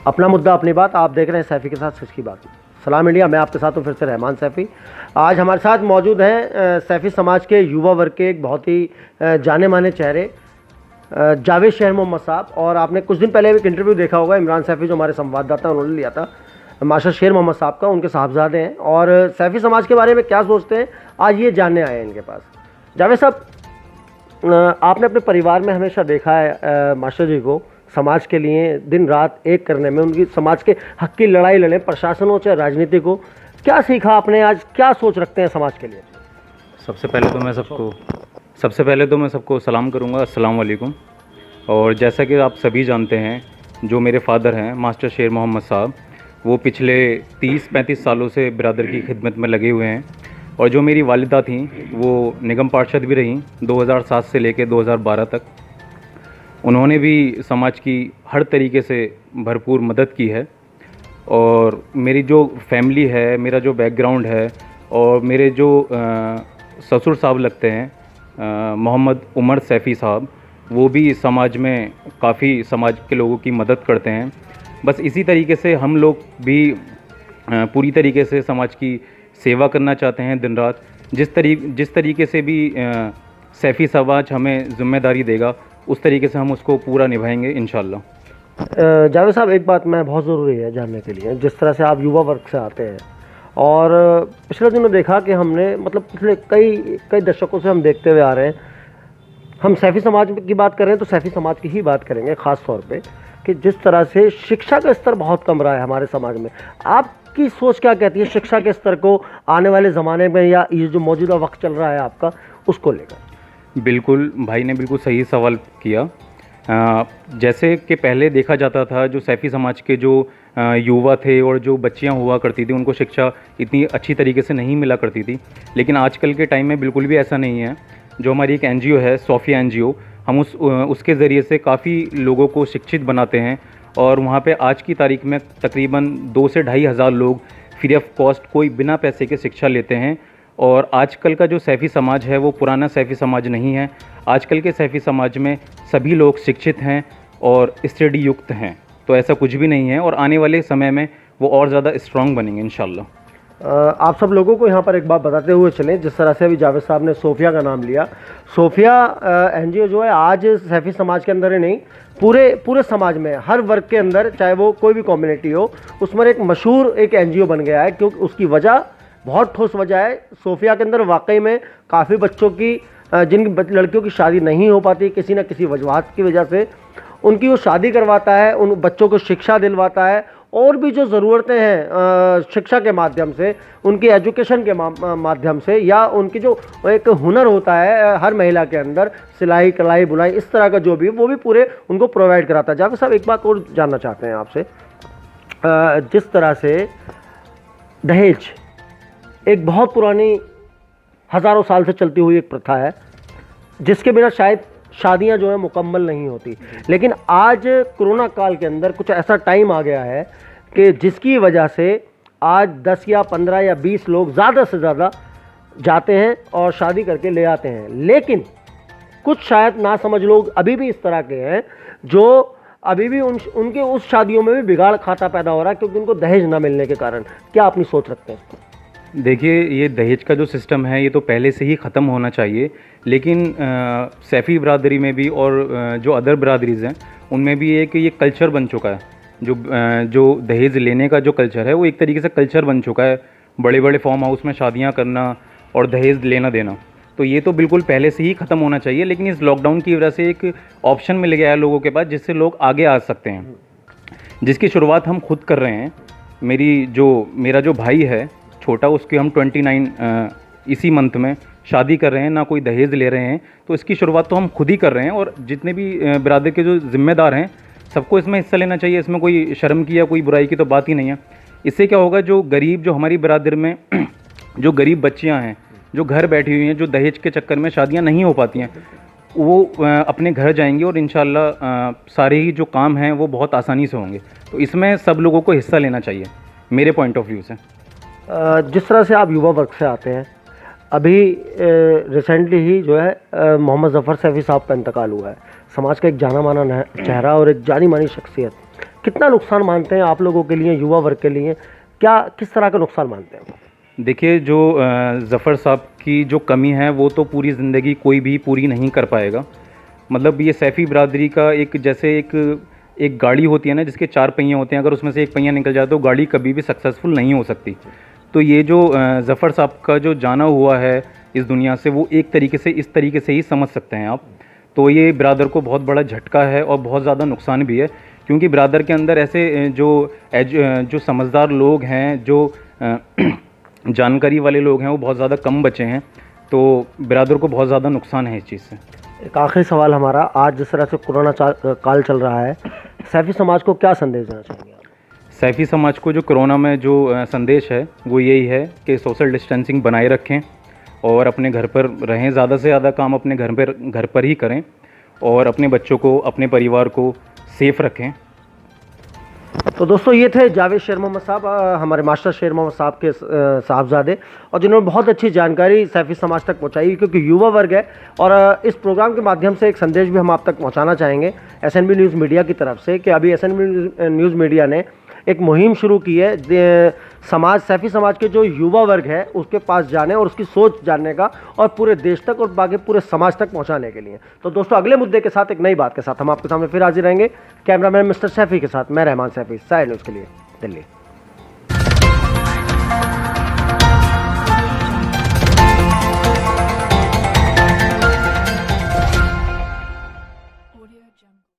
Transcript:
अपना मुद्दा अपनी बात। आप देख रहे हैं सैफ़ी के साथ सच की बात। सलाम इंडिया, मैं आपके साथ हूँ फिर से रहमान सैफ़ी। आज हमारे साथ मौजूद हैं सैफ़ी समाज के युवा वर्ग के एक बहुत ही जाने माने चेहरे जावेद शेर मोहम्मद साहब। और आपने कुछ दिन पहले एक इंटरव्यू देखा होगा, इमरान सैफ़ी जो हमारे संवाददाता उन्होंने लिया था मास्टर शेर मोहम्मद साहब का, उनके साहबजादे हैं। और सैफ़ी समाज के बारे में क्या सोचते हैं आज ये जानने आए हैं इनके पास। जावेद साहब, आपने अपने परिवार में हमेशा देखा है मास्टर जी को समाज के लिए दिन रात एक करने में, उनकी समाज के हक की लड़ाई लड़ें, प्रशासन हो चाहे राजनीति को। क्या सीखा आपने, आज क्या सोच रखते हैं समाज के लिए? सबसे पहले तो मैं सबको सलाम करूंगा, अस्सलाम वालेकुम। और जैसा कि आप सभी जानते हैं, जो मेरे फादर हैं मास्टर शेर मोहम्मद साहब, वो पिछले 30-35 सालों से बिरादर की खिदमत में लगे हुए हैं। और जो मेरी वालिदा थीं वो निगम पार्षद भी रहीं 2007 से लेकर 2012 तक। उन्होंने भी समाज की हर तरीके से भरपूर मदद की है। और मेरी जो फैमिली है, मेरा जो बैकग्राउंड है, और मेरे जो ससुर साहब लगते हैं मोहम्मद उमर सैफ़ी साहब, वो भी समाज में काफ़ी समाज के लोगों की मदद करते हैं। बस इसी तरीके से हम लोग भी पूरी तरीके से समाज की सेवा करना चाहते हैं दिन रात। जिस तरीके से भी सैफ़ी समाज हमें ज़िम्मेदारी देगा, उस तरीके से हम उसको पूरा निभाएंगे इंशाल्लाह। जावेद साहब, एक बात मैं बहुत ज़रूरी है जानने के लिए, जिस तरह से आप युवा वर्ग से आते हैं और पिछले दिनों देखा कि हमने मतलब पिछले कई दशकों से हम देखते हुए आ रहे हैं, हम सैफ़ी समाज की बात कर रहे हैं तो सैफ़ी समाज की ही बात करेंगे ख़ास तौर पे, कि जिस तरह से शिक्षा का स्तर बहुत कम रहा है हमारे समाज में। आपकी सोच क्या कहती है शिक्षा के स्तर को आने वाले ज़माने में, या ये जो मौजूदा वक्त चल रहा है आपका, उसको लेकर? बिल्कुल, भाई ने बिल्कुल सही सवाल किया। जैसे कि पहले देखा जाता था, जो सैफ़ी समाज के जो युवा थे और जो बच्चियां हुआ करती थी, उनको शिक्षा इतनी अच्छी तरीके से नहीं मिला करती थी। लेकिन आजकल के टाइम में बिल्कुल भी ऐसा नहीं है। जो हमारी एक एनजीओ है, सोफिया एनजीओ, हम उसके ज़रिए से काफ़ी लोगों को शिक्षित बनाते हैं। और वहाँ पे आज की तारीख में तकरीबन 2 से 2,500 हज़ार लोग फ्री ऑफ कॉस्ट, कोई बिना पैसे के शिक्षा लेते हैं। और आजकल का जो सैफ़ी समाज है वो पुराना सैफ़ी समाज नहीं है। आजकल के सैफ़ी समाज में सभी लोग शिक्षित हैं और स्टडी युक्त हैं, तो ऐसा कुछ भी नहीं है। और आने वाले समय में वो और ज़्यादा स्ट्रॉन्ग बनेंगे इंशाल्लाह। आप सब लोगों को यहाँ पर एक बात बताते हुए चलें, जिस तरह से अभी जावेद साहब ने सोफिया का नाम लिया, सोफिया एनजीओ जो है आज सैफ़ी समाज के अंदर ही नहीं, पूरे समाज में हर वर्ग के अंदर, चाहे वो कोई भी कम्युनिटी हो, उसमें एक मशहूर एक एनजीओ बन गया है। क्योंकि उसकी वजह बहुत ठोस वजह है। सोफिया के अंदर वाकई में काफ़ी बच्चों की, जिन लड़कियों की शादी नहीं हो पाती किसी न किसी वजूहत की वजह से, उनकी वो शादी करवाता है, उन बच्चों को शिक्षा दिलवाता है। और भी जो ज़रूरतें हैं शिक्षा के माध्यम से, उनकी एजुकेशन के माध्यम से, या उनकी जो एक हुनर होता है हर महिला के अंदर, सिलाई कढ़ाई बुनाई, इस तरह का जो भी, वो भी पूरे उनको प्रोवाइड कराता है। जावेद साहब, एक बात और जानना चाहते हैं आपसे। जिस तरह से दहेज एक बहुत पुरानी, हज़ारों साल से चलती हुई एक प्रथा है, जिसके बिना शायद शादियां जो है मुकम्मल नहीं होती। लेकिन आज कोरोना काल के अंदर कुछ ऐसा टाइम आ गया है कि जिसकी वजह से आज 10 या 15 या 20 लोग ज़्यादा से ज़्यादा जाते हैं और शादी करके ले आते हैं। लेकिन कुछ शायद ना समझ लोग अभी भी इस तरह के हैं जो अभी भी उनके उस शादियों में भी बिगाड़ खाता पैदा हो रहा है, क्योंकि उनको दहेज ना मिलने के कारण। क्या अपनी सोच रखते हैं? देखिए, ये दहेज का जो सिस्टम है ये तो पहले से ही ख़त्म होना चाहिए। लेकिन सैफ़ी बरादरी में भी और जो अदर बरादरीज़ हैं उनमें भी एक ये कल्चर बन चुका है। जो दहेज लेने का जो कल्चर है वो एक तरीके से कल्चर बन चुका है। बड़े बड़े फार्म हाउस में शादियां करना और दहेज लेना देना, तो ये तो बिल्कुल पहले से ही ख़त्म होना चाहिए। लेकिन इस लॉकडाउन की वजह से एक ऑप्शन मिल गया है लोगों के पास, जिससे लोग आगे आ सकते हैं, जिसकी शुरुआत हम खुद कर रहे हैं। मेरा जो भाई है छोटा, उसके हम 29 इसी मंथ में शादी कर रहे हैं, ना कोई दहेज ले रहे हैं। तो इसकी शुरुआत तो हम खुद ही कर रहे हैं। और जितने भी बिरादर के जो ज़िम्मेदार हैं, सबको इसमें हिस्सा लेना चाहिए। इसमें कोई शर्म की या कोई बुराई की तो बात ही नहीं है। इससे क्या होगा, जो हमारी बिरादर में जो गरीब बच्चियां हैं, जो घर बैठी हुई हैं, जो दहेज के चक्कर में शादियां नहीं हो पाती हैं, वो अपने घर जाएंगे और इंशाल्लाह सारे ही जो काम हैं वो बहुत आसानी से होंगे। तो इसमें सब लोगों को हिस्सा लेना चाहिए मेरे पॉइंट ऑफ व्यू से। जिस तरह से आप युवा वर्ग से आते हैं, अभी रिसेंटली ही जो है मोहम्मद ज़फ़र सैफ़ी साहब का इंतकाल हुआ है, समाज का एक जाना माना चेहरा और एक जानी मानी शख्सियत। कितना नुकसान मानते हैं आप लोगों के लिए, युवा वर्ग के लिए, क्या किस तरह का नुकसान मानते हैं? देखिए, जो ज़फ़र साहब की जो कमी है वो तो पूरी ज़िंदगी कोई भी पूरी नहीं कर पाएगा। मतलब ये सैफ़ी बिरादरी का एक जैसे एक गाड़ी होती है ना, जिसके 4 पहिए होते हैं, अगर उसमें से एक पहिया निकल जाए तो गाड़ी कभी भी सक्सेसफुल नहीं हो सकती। तो ये जो ज़फ़र साहब का जो जाना हुआ है इस दुनिया से, वो एक तरीके से इस तरीके से ही समझ सकते हैं आप। तो ये बिरादर को बहुत बड़ा झटका है और बहुत ज़्यादा नुकसान भी है, क्योंकि बिरादर के अंदर ऐसे जो समझदार लोग हैं, जो जानकारी वाले लोग हैं, वो बहुत ज़्यादा कम बचे हैं। तो बिरादर को बहुत ज़्यादा नुकसान है इस चीज़ से। एक आखिरी सवाल हमारा, आज जिस तरह से कोरोना काल चल रहा है, सैफ़ी समाज को क्या संदेश देना चाहेंगे आप? सैफ़ी समाज को जो कोरोना में जो संदेश है वो यही है कि सोशल डिस्टेंसिंग बनाए रखें और अपने घर पर रहें, ज़्यादा से ज़्यादा काम अपने घर पर ही करें और अपने बच्चों को, अपने परिवार को सेफ़ रखें। तो दोस्तों, ये थे जावेद शेर मोहम्मद साहब, हमारे मास्टर शेर मोहम्मद साहब के साहबजादे, और जिन्होंने बहुत अच्छी जानकारी सैफ़ी समाज तक पहुंचाई, क्योंकि युवा वर्ग है। और इस प्रोग्राम के माध्यम से एक संदेश भी हम आप तक पहुंचाना चाहेंगे एसएनबी न्यूज़ मीडिया की तरफ से, कि अभी एसएनबी न्यूज़ मीडिया ने एक मुहिम शुरू की है सैफ़ी समाज के जो युवा वर्ग है उसके पास जाने और उसकी सोच जानने का, और पूरे देश तक और बाकी पूरे समाज तक पहुंचाने के लिए। तो दोस्तों, अगले मुद्दे के साथ, एक नई बात के साथ हम आपके सामने फिर हाजिर रहेंगे। कैमरामैन मिस्टर सैफ़ी के साथ मैं रहमान सैफ़ी, साय न्यूज़ के लिए, दिल्ली।